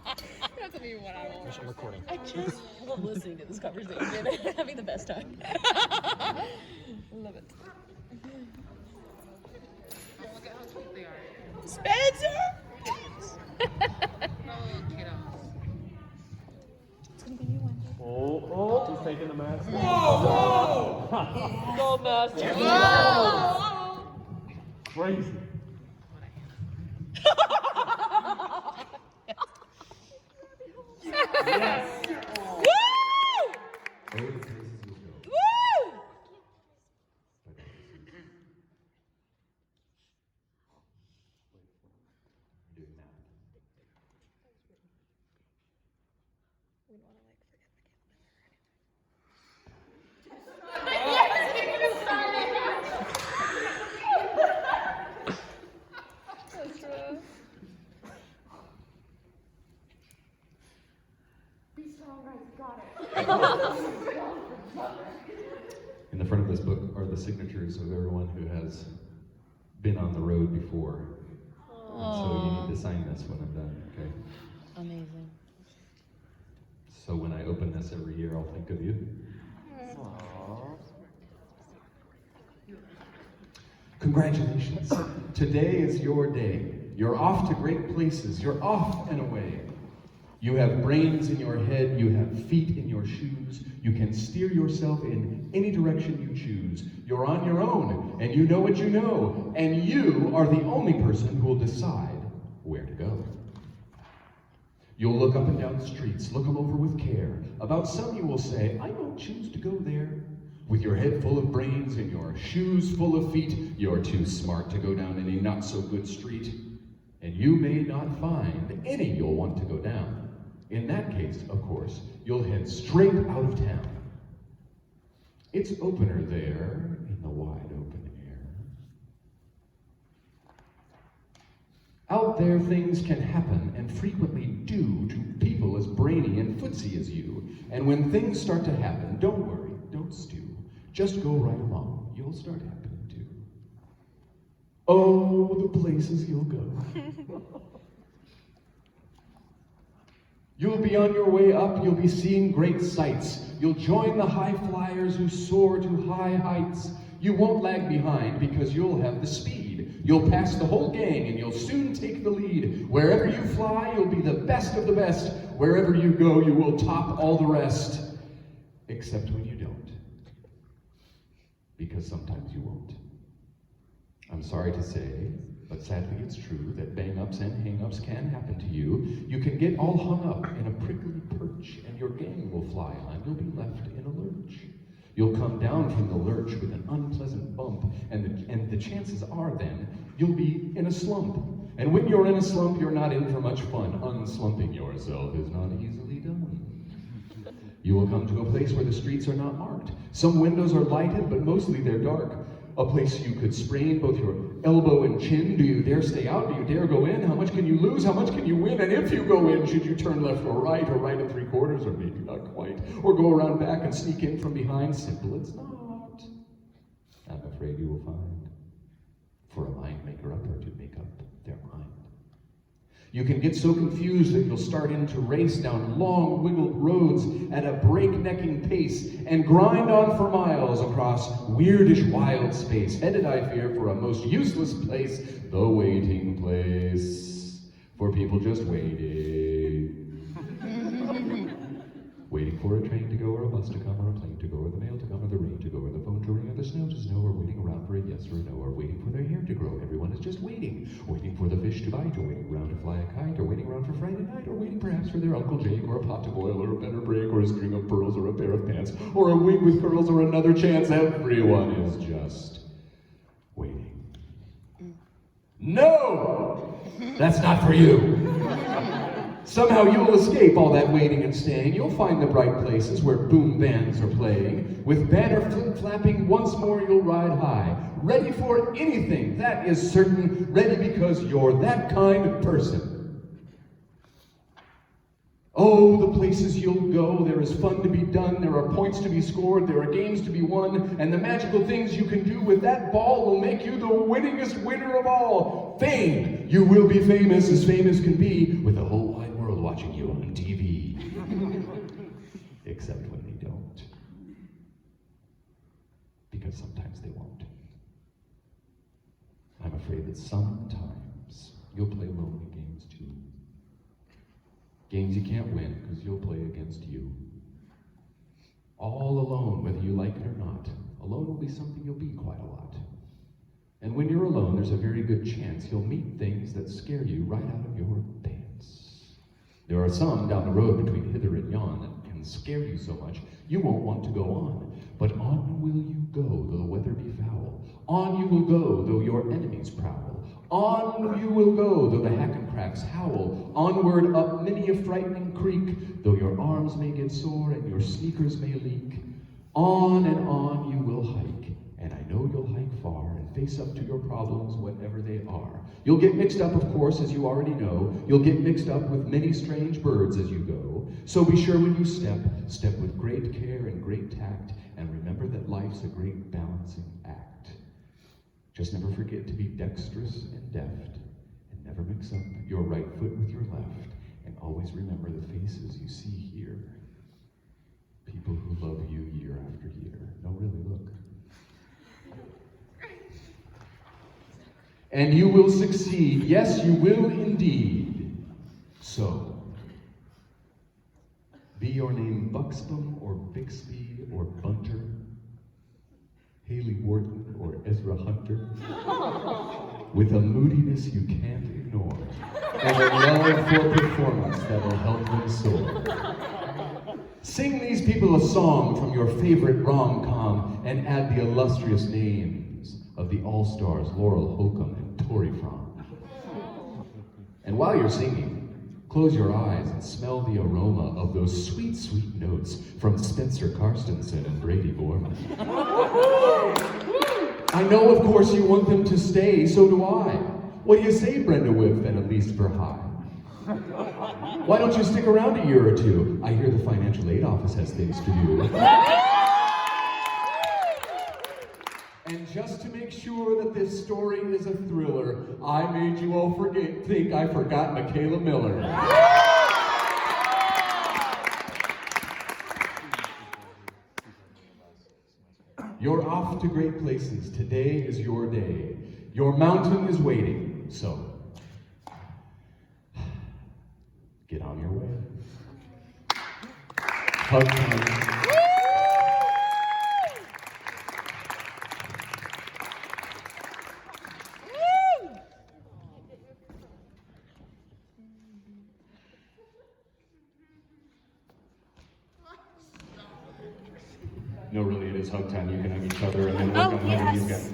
That's not even what I want. I'm recording. I just love listening to this conversation and having the best time. Love it. Look at how cute they are. Spencer! Oh, kiddos. It's gonna be you, Wendy. Oh, he's taking the mask. Go master. Whoa! Crazy. Yes. Woo! Woo! In the front of this book are the signatures of everyone who has been on the road before. And so you need to sign this when I'm done, okay? Amazing. So when I open this every year, I'll think of you. Congratulations. Today is your day. You're off to great places. You're off and away. You have brains in your head. You have feet in your shoes. You can steer yourself in any direction you choose. You're on your own, and you know what you know. And you are the only person who will decide where to go. You'll look up and down the streets, look them over with care. About some you will say, I don't choose to go there. With your head full of brains and your shoes full of feet, you're too smart to go down any not-so-good street. And you may not find any you'll want to go down. In that case, of course, you'll head straight out of town. It's opener there in the wide open air. Out there things can happen and frequently do to people as brainy and footsy as you. And when things start to happen, don't worry, don't stew. Just go right along. You'll start happening too. Oh, the places you'll go. You'll be on your way up, you'll be seeing great sights. You'll join the high flyers who soar to high heights. You won't lag behind because you'll have the speed. You'll pass the whole gang and you'll soon take the lead. Wherever you fly, you'll be the best of the best. Wherever you go, you will top all the rest. Except when you don't. Because sometimes you won't. I'm sorry to say, but sadly it's true that bang-ups and hang-ups can happen to you. You can get all hung up in a prickly perch, and your gang will fly on. You'll be left in a lurch. You'll come down from the lurch with an unpleasant bump, and the chances are then you'll be in a slump. And when you're in a slump, you're not in for much fun. Unslumping yourself is not easily done. You will come to a place where the streets are not marked. Some windows are lighted, but mostly they're dark. A place you could sprain both your elbow and chin. Do you dare stay out? Do you dare go in? How much can you lose? How much can you win? And if you go in, should you turn left or right and 3/4, or maybe not quite, or go around back and sneak in from behind? Simple it's not. I'm afraid you will find, for a mind maker upper to make up their mind. You can get so confused that you'll start in to race down long, wiggled roads at a breaknecking pace and grind on for miles across weirdish wild space, headed, I fear, for a most useless place, the waiting place, for people just waiting. Waiting for a train to go, or a bus to come, or a plane to go, or the mail to come, or the rain to go, or the phone to ring, or the snow to snow, or waiting around for a yes or a no, or waiting for their hair to grow. Everyone is just waiting. Waiting for the fish to bite, or waiting around to fly a kite, or waiting around for Friday night, or waiting perhaps for their Uncle Jake, or a pot to boil, or a better break, or a string of pearls, or a pair of pants, or a wig with curls, or another chance. Everyone is just waiting. No! That's not for you. Somehow you'll escape all that waiting and staying. You'll find the bright places where boom bands are playing. With banner flip-flapping, once more you'll ride high. Ready for anything, that is certain. Ready because you're that kind of person. Oh, the places you'll go. There is fun to be done. There are points to be scored. There are games to be won. And the magical things you can do with that ball will make you the winningest winner of all. Fame! You will be famous as famous can be, with the whole wide world watching sometimes they won't. I'm afraid that sometimes you'll play lonely games too. Games you can't win because you'll play against you. All alone, whether you like it or not. Alone will be something you'll be quite a lot. And when you're alone, there's a very good chance you'll meet things that scare you right out of your pants. There are some down the road between hither and yon that can scare you so much you won't want to go on. But on will you go, though the weather be foul. On you will go, though your enemies prowl. On you will go, though the hackenkracks howl. Onward up many a frightening creek, though your arms may get sore and your sneakers may leak. On and on you will hike, and I know you'll hike far and face up to your problems, whatever they are. You'll get mixed up, of course, as you already know. You'll get mixed up with many strange birds as you go. So be sure when you step with great care and great tact, and remember that life's a great balancing act. Just never forget to be dexterous and deft, and never mix up your right foot with your left, and always remember the faces you see here. People who love you year after year. No, really, look. And you will succeed. Yes, you will indeed. So, be your name Buxbaum or Bixby or Bunter, Haley Wharton or Ezra Hunter, with a moodiness you can't ignore, and a love for performance that'll help them soar. Sing these people a song from your favorite rom-com and add the illustrious names of the all-stars Laurel Holcomb and Tori Frahm. And while you're singing, close your eyes and smell the aroma of those sweet, sweet notes from Spencer Carstensen and Brady Boerema. I know, of course, you want them to stay, so do I. What do you say, Brenda Wipf and Elise Ver Hey? Why don't you stick around a year or two? I hear the financial aid office has things to do. And just to make sure that this story is a thriller, I made you all think I forgot Michaela Miller. You're off to great places. Today is your day. Your mountain is waiting. So, get on your way. Hug time. No, really, it is hug time. You can hug each other and then work on hugging you guys.